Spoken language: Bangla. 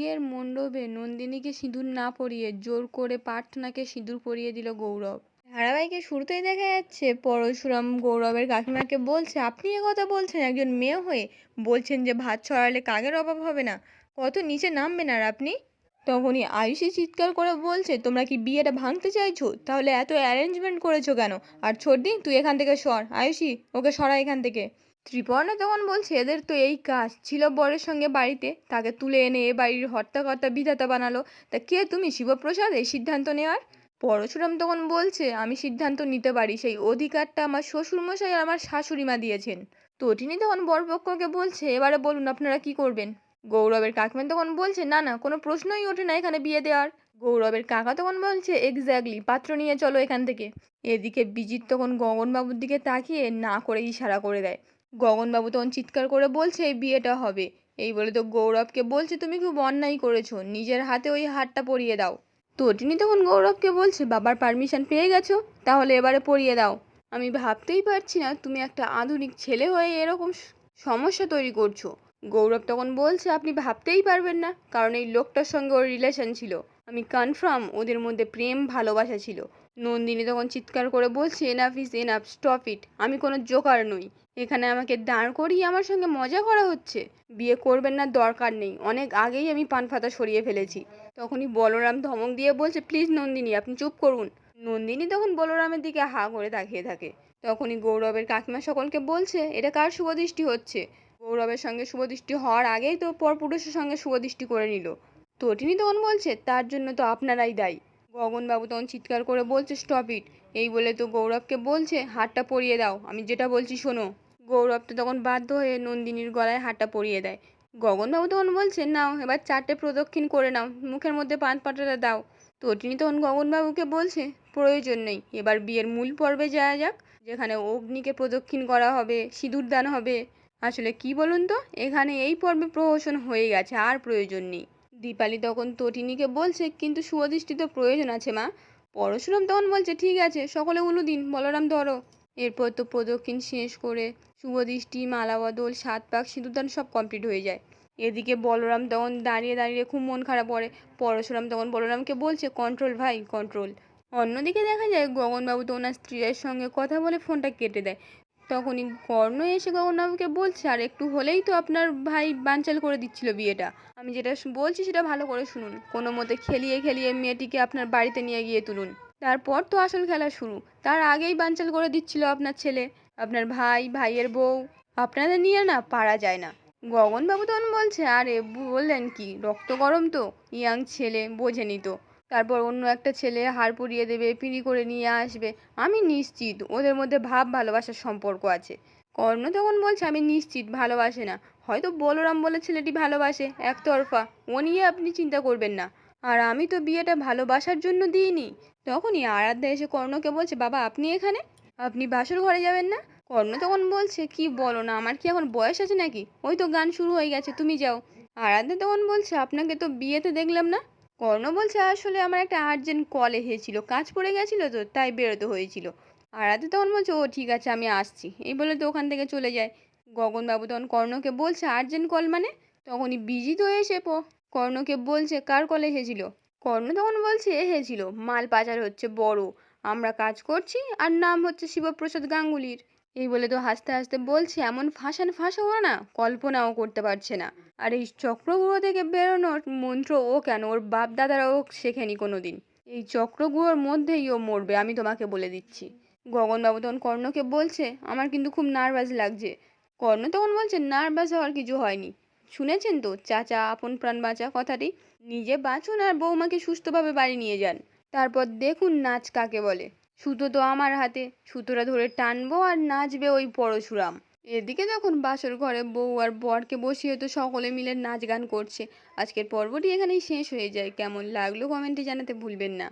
বিয়ের মণ্ডপে নন্দিনীকে সিঁদুর না পরিয়ে জোর করে প্রার্থনাকে সিঁদুর পরিয়ে দিল গৌরব। ধারাবাহিকের শুরুতেই দেখা যাচ্ছে পরশুরাম গৌরবের কাকিমাকে বলছে, আপনি এ কথা বলছেন একজন মেয়ে হয়ে? বলছেন যে ভাত ছড়ালে কাকের অভাব হবে না? কত নিচে নামবেন আর আপনি? তখনই আয়ুষী চিৎকার করে বলছে, তোমরা কি বিয়েটা ভাঙতে চাইছো? তাহলে এত অ্যারেঞ্জমেন্ট করেছো কেন? আর ছোটদি, তুই এখান থেকে সর। আয়ুষী, ওকে সরা এখান থেকে। ত্রিপর্ণা তখন বলছে, এদের তো এই কাজ ছিল বরের সঙ্গে বাড়িতে, তাকে তুলে এনে এ বাড়ির হর্তাকর্তা বিধাতা বানালো। তা কে তুমি শিবপ্রসাদ এই সিদ্ধান্ত নেওয়ার? পরশুরাম তখন বলছে, আমি সিদ্ধান্ত নিতে পারি, সেই অধিকারটা আমার শ্বশুরমশাই আর আমার শাশুড়িমা দিয়েছেন। তটিনী তখন বরপক্ষকে বলছে, এবারে বলুন আপনারা কি করবেন? গৌরবের কাকিমা তখন বলছে, না না, কোনো প্রশ্নই ওঠে না এখানে বিয়ে দেওয়ার। গৌরবের কাকা তখন বলছে, এক্স্যাক্টলি, পাত্র নিয়ে চলো এখান থেকে। এদিকে বিজিত তখন গগনবাবুর দিকে তাকিয়ে না করে ইশারা করে দেয়। গগনবাবু তখন চিৎকার করে বলছে, এই বিয়েটা হবে। এই বলে তো গৌরবকে বলছে, তুমি খুব অন্যায় করেছো, নিজের হাতে ওই হারটা পরিয়ে দাও। তটিনী তখন গৌরবকে বলছে, বাবার পারমিশন পেয়ে গেছো, তাহলে এবারে পরিয়ে দাও। আমি ভাবতেই পারছি না তুমি একটা আধুনিক ছেলে হয়ে এরকম সমস্যা তৈরি করছো। গৌরব তখন বলছে, আপনি ভাবতেই পারবেন না, কারণ এই লোকটার সঙ্গে ওর রিলেশন ছিল। আমি কনফার্ম ওদের মধ্যে প্রেম ভালোবাসা ছিল। নন্দিনী তখন চিৎকার করে বলছে, enough is enough, stop it. আমি কোনো জোকার নই। এখানে আমাকে দাঁড় করিয়ে আমার সঙ্গে মজা করা হচ্ছে। বিয়ে করবেন না, দরকার নেই, অনেক আগেই আমি পান পাতা সরিয়ে ফেলেছি। তখনই বলরাম ধমক দিয়ে বলছে, প্লিজ নন্দিনী, আপনি চুপ করুন। নন্দিনী তখন বলরামের দিকে হা করে তাকিয়ে থাকে। তখনই গৌরবের কাকিমা সকলকে বলছে, এটা কার শুভদৃষ্টি হচ্ছে? গৌরবের সঙ্গে শুভদৃষ্টি হওয়ার আগেই তো পরপুরুষের সঙ্গে শুভদৃষ্টি করে নিল। তটিনী তখন বলছে, তার জন্য তো আপনারাই দায়ী। গগনবাবু তখন চিৎকার করে বলছে, স্টপ ইট। এই বলে তো গৌরবকে বলছে, হাতটা পরিয়ে দাও, আমি যেটা বলছি শোনো। গৌরব তো তখন বাধ্য হয়ে নন্দিনীর গলায় হাতটা পরিয়ে দেয়। গগনবাবু তখন বলছে, নাও এবার 4টে প্রদক্ষিণ করে নাও, মুখের মধ্যে পান পাতাটা দাও। তটিনী তখন গগনবাবুকে বলছে, প্রয়োজন নেই, এবার বিয়ের মূল পর্বে যাওয়া যাক, যেখানে অগ্নিকে প্রদক্ষিণ করা হবে, সিঁদুর দান হবে। আসলে কি বলুন তো, এখানে এই পর্বে প্রহসন হয়ে গেছে, আর প্রয়োজন নেই। দীপালি তখন তটিনীকে বলছে, কিন্তু সুদৃষ্টি তো প্রয়োজন আছে মা। পরশুরাম তখন বলছে, ঠিক আছে, সকলে উলু দিন, বলরাম ধরো। এরপর তো প্রদক্ষিণ শেষ করে শুভদৃষ্টি, মালা বদল, 7 পাক, সিঁদুরদান সব কমপ্লিট হয়ে যায়। এদিকে বলরাম তখন দাঁড়িয়ে দাঁড়িয়ে খুব মন খারাপ করে। পরশুরাম তখন বলরামকে বলছে, কন্ট্রোল ভাই, কন্ট্রোল। অন্যদিকে দেখা যায় গগনবাবু তো ওনার স্ত্রীর সঙ্গে কথা বলে ফোনটা কেটে দেয়। তখনই কর্ণ এসে গগনবাবুকে বলছে, আর একটু হলেই তো আপনার ভাই বানচাল করে দিচ্ছিল বিয়েটা। আমি যেটা বলছি সেটা ভালো করে শুনুন। কোনো মতে খেলিয়ে খেলিয়ে মেয়েটিকে আপনার বাড়িতে নিয়ে গিয়ে তুলুন, তারপর তো আসল খেলা শুরু। তার আগেই বানচাল করে দিচ্ছিল আপনার ছেলে, আপনার ভাই, ভাইয়ের বউ। আপনাদের নিয়ে না পারা যায় না। গগনবাবু তখন বলছে, আরে বললেন কি, রক্ত গরম তো, ইয়াং ছেলে, বোঝেনি তো। তারপর অন্য একটা ছেলে হাড় পুড়িয়ে দেবে, পিঁড়ি করে নিয়ে আসবে। আমি নিশ্চিত ওদের মধ্যে ভাব ভালোবাসার সম্পর্ক আছে। কর্ণ তখন বলছে, আমি নিশ্চিত ভালোবাসে না, হয়তো বলরাম বলে ছেলেটি ভালোবাসে, একতরফা, ও নিয়ে আপনি চিন্তা করবেন না। আর আমি তো বিয়েটা ভালোবাসার জন্য দিইনি। তখনই আরাধ্যা এসে কর্ণকে বলছে, বাবা আপনি এখানে, আপনি বাসর ঘরে যাবেন না? কর্ণ তখন বলছে, কি বলো না, আমার কি এখন বয়স আছে নাকি? ওই তো গান শুরু হয়ে গেছে, তুমি যাও। আরাধ্যা তখন বলছে, আপনাকে তো বিয়েতে দেখলাম না। কর্ণ বলছে, আসলে আমার একটা আর্জেন্ট কল এসেছিল, কাজ পড়ে গেছিলো তো, তাই বেরোতে হয়েছিল। আরাধ্যা তখন বলছে, ও ঠিক আছে, আমি আসছি। এই বলে তো ওখান থেকে চলে যায়। গগনবাবু তখন কর্ণকে বলছে, আর্জেন্ট কল মানে? তখনই বিজিত হয়ে এসে কর্ণকে বলছে, কার কল এসেছিল? কর্ণ তখন বলছে, এসেছিল, মাল পাচার হচ্ছে বড়, আমরা কাজ করছি, আর নাম হচ্ছে শিবপ্রসাদ গাঙ্গুলির। এই বলে তো হাসতে হাসতে বলছে, এমন ফাঁসাবো না, কল্পনাও করতে পারছে না। আর এই চক্রগুলো থেকে বেরোনোর মন্ত্র ও কেন, ওর বাপ দাদারাও শেখেনি কোনোদিন। এই চক্রগুলোর মধ্যেই ও মরবে, আমি তোমাকে বলে দিচ্ছি। গগনবাবু তখন কর্ণকে বলছে, আমার কিন্তু খুব নার্ভাস লাগছে। কর্ণ তখন বলছে, নার্ভাস হওয়ার কিছু হয়নি। শুনেছেন তো, চাচা আপন প্রাণ বাঁচা কথাটি। নিজে বাঁচুন আর বৌমাকে সুস্থভাবে বাড়ি নিয়ে যান, তারপর দেখুন নাচ কাকে বলে। সুতো তো আমার হাতে, সুতোটা ধরে টানবো আর নাচবে ওই পরশুরাম। এদিকে যখন বাসর ঘরে বউ আর বরকে বসিয়ে তো সকলে মিলে নাচ গান করছে। আজকের পর্বটি এখানেই শেষ হয়ে যায়। কেমন লাগলো কমেন্টে জানাতে ভুলবেন না।